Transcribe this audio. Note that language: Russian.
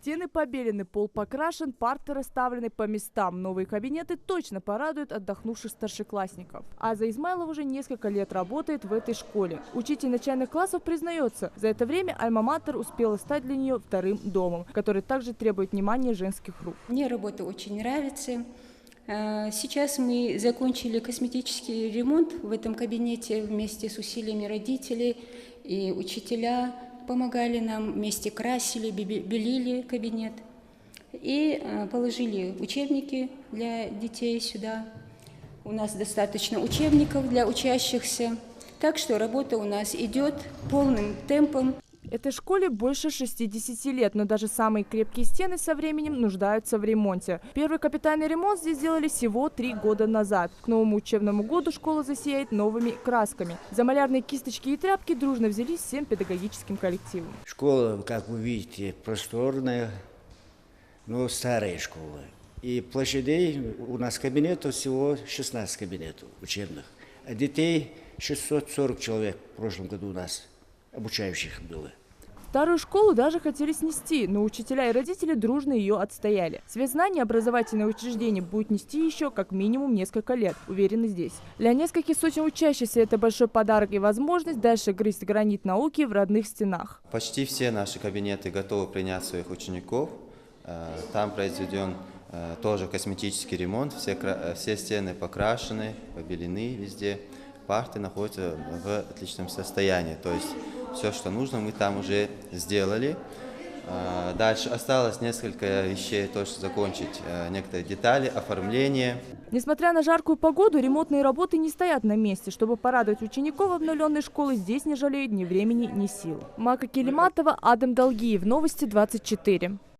Стены побелены, пол покрашен, парты расставлены по местам. Новые кабинеты точно порадуют отдохнувших старшеклассников. Аза Измайлова уже несколько лет работает в этой школе. Учитель начальных классов признается, за это время Альма-Матер успела стать для нее вторым домом, который также требует внимания женских рук. Мне работа очень нравится. Сейчас мы закончили косметический ремонт в этом кабинете вместе с усилиями родителей, и учителя помогали нам, вместе красили, белили кабинет и положили учебники для детей сюда. У нас достаточно учебников для учащихся, так что работа у нас идет полным темпом. Этой школе больше 60 лет, но даже самые крепкие стены со временем нуждаются в ремонте. Первый капитальный ремонт здесь сделали всего 3 года назад. К новому учебному году школа засияет новыми красками. За малярные кисточки и тряпки дружно взялись всем педагогическим коллективом. Школа, как вы видите, просторная, но старая школа. И площадей у нас кабинетов всего 16 кабинетов учебных. А детей 640 человек в прошлом году у нас обучающих было. Старую школу даже хотели снести, но учителя и родители дружно ее отстояли. Спецзнание образовательное учреждение будет нести еще как минимум несколько лет, уверены здесь. Для нескольких сотен учащихся это большой подарок и возможность дальше грызть гранит науки в родных стенах. Почти все наши кабинеты готовы принять своих учеников. Там произведен тоже косметический ремонт, все стены покрашены, побелены везде. Парты находятся в отличном состоянии, то есть все, что нужно, мы там уже сделали. Дальше осталось несколько вещей, тоже закончить некоторые детали, оформление. Несмотря на жаркую погоду, ремонтные работы не стоят на месте. Чтобы порадовать учеников обновленной школы, здесь не жалеют ни времени, ни сил. Мака Келиматова, Адам Долгиев. Новости 24.